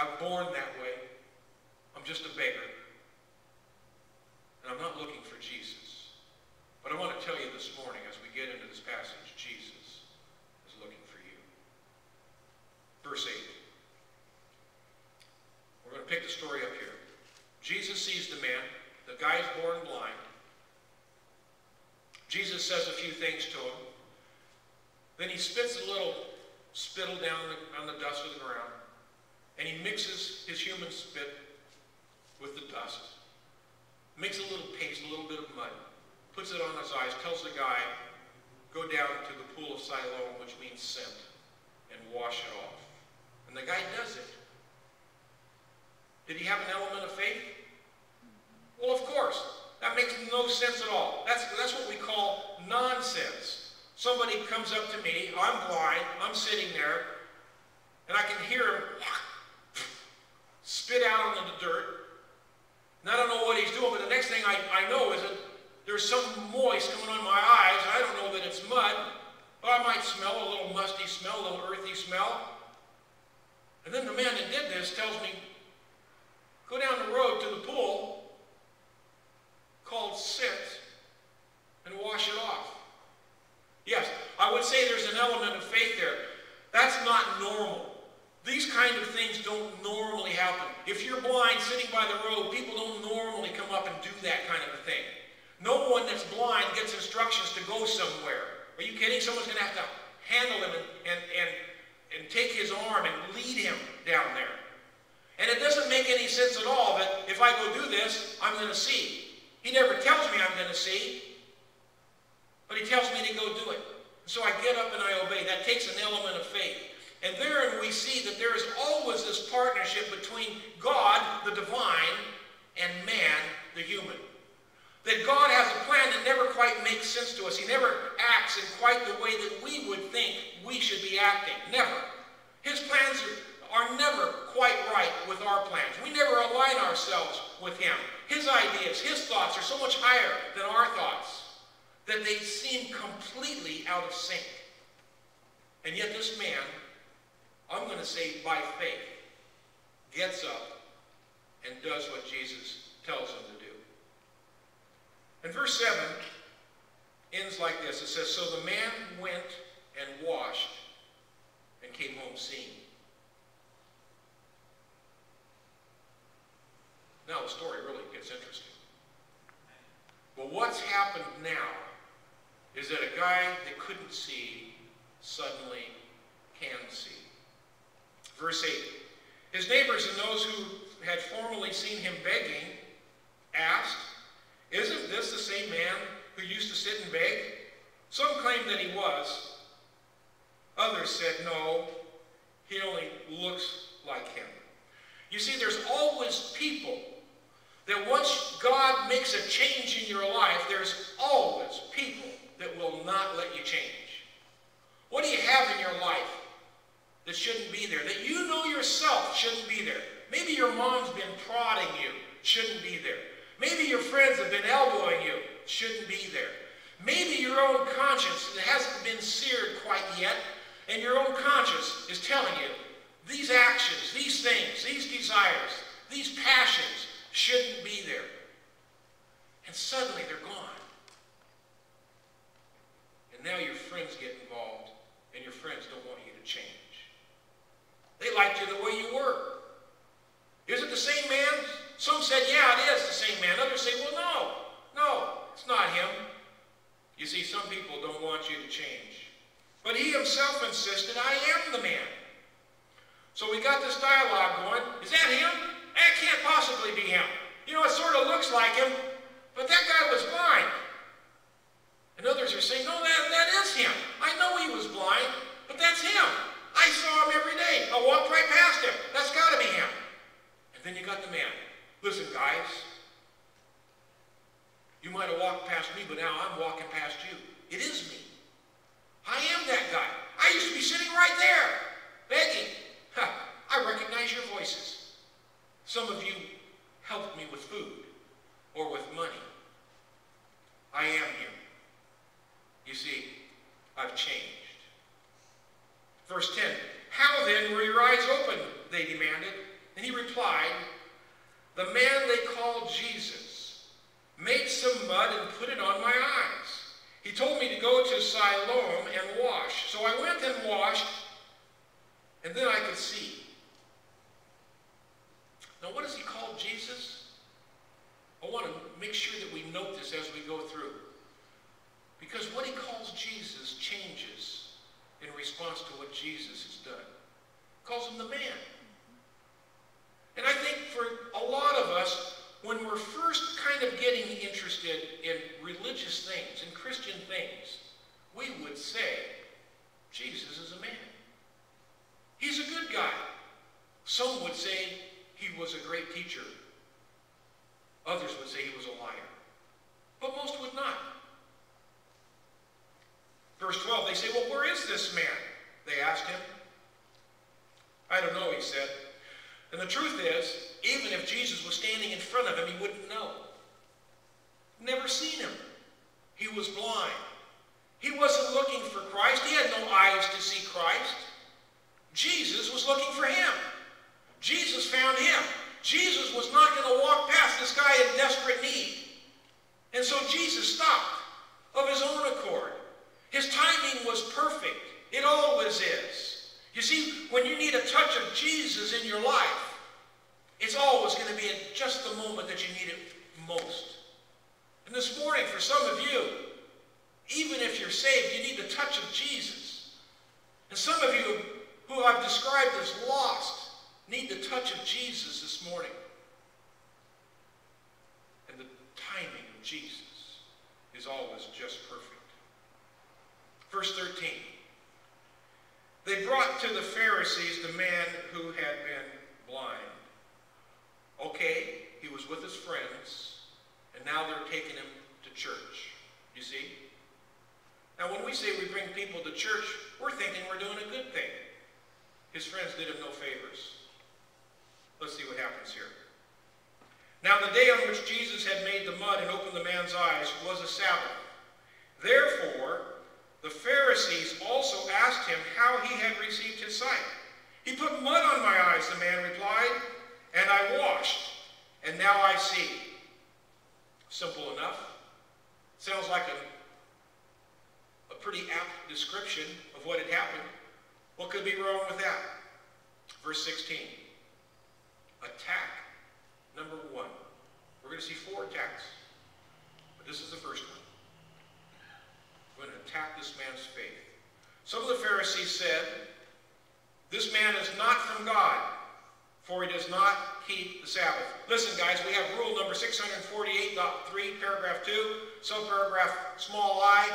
I'm born that way. I'm just a beggar. And I'm not looking for Jesus. But I want to tell you this morning, as we get into this passage, Jesus is looking for you. Verse 8. We're going to pick the story up here. Jesus sees the man. The guy's born blind. Jesus says a few things to him. Then he spits a little spittle down on the dust of the ground. And he mixes his human spit with the dust. Makes a little paste, a little bit of mud. Puts it on his eyes. Tells the guy, go down to the pool of Siloam, which means sent, and wash it off. And the guy does it. Did he have an element of faith? Well, of course. That makes no sense at all. That's what we call nonsense. Somebody comes up to me, I'm blind, I'm sitting there, and I can hear him spit out onto the dirt. And I don't know what he's doing, but the next thing I know is that there's some moist coming on my eyes. I don't know that it's mud, but I might smell a little musty smell, a little earthy smell. And then the man that did this tells me, go down the road to the pool called Sit and wash it off. Yes, I would say there's an element of faith there. That's not normal. These kind of things don't normally happen. If you're blind sitting by the road, people don't normally come up and do that kind of a thing. No one that's blind gets instructions to go somewhere. Are you kidding? Someone's going to have to handle him and take his arm and lead him down there. And it doesn't make any sense at all that if I go do this, I'm going to see. He never tells me I'm going to see, but he tells me to go do it. So I get up and I obey. That takes an element of faith. And therein we see that there is always this partnership between God, the divine, and man, the human. That God has a plan that never quite makes sense to us. He never acts in quite the way that we would think we should be acting. Never. His plans are never quite right with our plans. We never align ourselves with him. His ideas, his thoughts are so much higher than our thoughts that they seem completely out of sync. And yet this man, I'm going to say by faith, gets up and does what Jesus tells him to do. And verse 7 ends like this. It says, so the man went and washed and came home seeing. Now the story really gets interesting. But what's happened now is that a guy that couldn't see suddenly can see. Verse 8. His neighbors and those who had formerly seen him begging asked, isn't this the same man who used to sit and beg? Some claimed that he was. Others said, no, he only looks like him. You see, there's always people that once God makes a change in your life, there's always people that will not let you change. What do you have in your life that shouldn't be there, that you know yourself shouldn't be there? Maybe your mom's been prodding you, shouldn't be there. Maybe your friends have been elbowing you, shouldn't be there. Maybe your own conscience that hasn't been seared quite yet, and your own conscience is telling you, these actions, these things, these desires, these passions shouldn't be there. And suddenly they're gone. And now your friends get involved, and your friends don't want you to change. They liked you the way you were. Is it the same man? Some said, yeah, it is the same man. Others say, well, no, it's not him. You see, some people don't want you to change. But he himself insisted, I am the man. So we got this dialogue going. Is that him? That can't possibly be him. You know, it sort of looks like him, but that guy was blind. And others are saying, no, that is him. I know he was blind, but that's him. I saw him every day. I walked right past him. That's got to be him. And then you got the man. Listen, guys, you might have walked past me, but now I'm walking past you. It is me. I am that guy. I used to be sitting right there, begging. I recognize your voices. Some of you helped me with food or with money. I am him. You see, I've changed. Verse 10, how then were your eyes open? They demanded. And And he replied, "The man they call Jesus made some mud and put it on my eyes. He told me to go to Siloam and wash. So I went and washed, and then I could see." Now, what does he call Jesus? I want to make sure that we note this as we go through. Because what he calls Jesus changes in response to what Jesus has done. He calls him the man. And I think for a lot of us, when we're first kind of getting interested in religious things, in Christian things, we would say, Jesus is a man. He's a good guy. Some would say he was a great teacher. Others would say he was a liar. But most would not. Verse 12, they say, "Well, where is this man?" they asked him. "I don't know," he said. And the truth is, even if Jesus was standing in front of him, he wouldn't know. Never seen him. He was blind. He wasn't looking for Christ. He had no eyes to see Christ. Jesus was looking for him. Jesus found him. Jesus was not going to walk past this guy in desperate need. And so Jesus stopped of his own accord. His timing was perfect. It always is. You see, when you need a touch of Jesus in your life, it's always going to be at just the moment that you need it most. And this morning, for some of you, even if you're saved, you need the touch of Jesus. And some of you who I've described as lost need the touch of Jesus this morning. And the timing of Jesus is always just perfect. Verse 13. They brought to the Pharisees the man who had been blind. Okay, he was with his friends, and now they're taking him to church. You see? Now when we say we bring people to church, we're thinking we're doing a good thing. His friends did him no favors. Let's see what happens here. Now the day on which Jesus had made the mud and opened the man's eyes was a Sabbath. Therefore, the Pharisees also asked him how he had received his sight. "He put mud on my eyes," the man replied, "and I washed, and now I see." Simple enough. Sounds like a pretty apt description of what had happened. What could be wrong with that? Verse 16. Attack number 1. We're going to see 4 attacks, but this is the first one. We're going to attack this man's faith. Some of the Pharisees said, "This man is not from God, for he does not keep the Sabbath." Listen, guys, we have rule number 648.3, paragraph 2, subparagraph small I,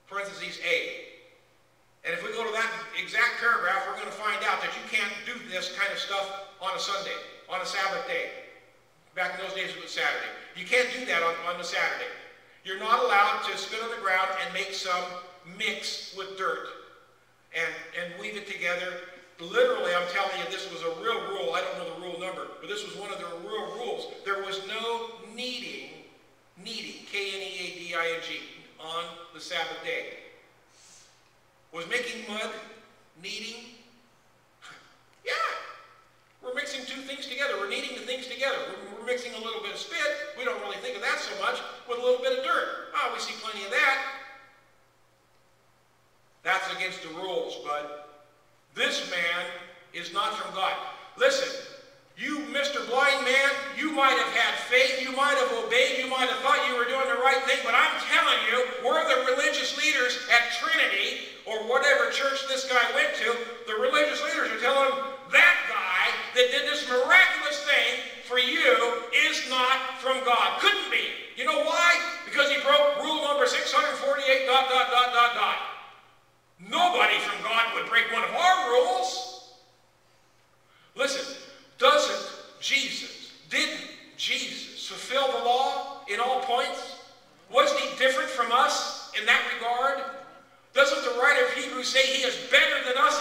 parentheses A. And if we go to that exact paragraph, we're going to find out that you can't do this kind of stuff on a Sunday, on a Sabbath day. Back in those days, it was Saturday. You can't do that on a Saturday. You're not allowed to spit on the ground and make some mix with dirt and weave it together. Literally, I'm telling you, this was a real rule. I don't know the rule number, but this was one of the real rules. There was no kneading, K-N-E-A-D-I-N-G, on the Sabbath day. Was making mud kneading? Yeah. We're mixing two things together. We're kneading the things together. We're mixing a little bit of spit. We don't really think of that so much, with a little bit of dirt. Oh, we see plenty of that. That's against the rules, but this man is not from God. Listen, you, Mr. Blind Man, you might have had faith, you might have obeyed, you might have thought you were doing the right thing, but I'm telling you, we're the religious leaders at Trinity, or whatever church this guy went to. The religious leaders are telling him, that guy that did this miraculous thing for you is not from God. Couldn't be. You know why? Because he broke rule number 648, ... Nobody from God would break one of our rules. Listen, didn't Jesus fulfill the law in all points? Wasn't he different from us in that regard? Doesn't the writer of Hebrews say he is better than us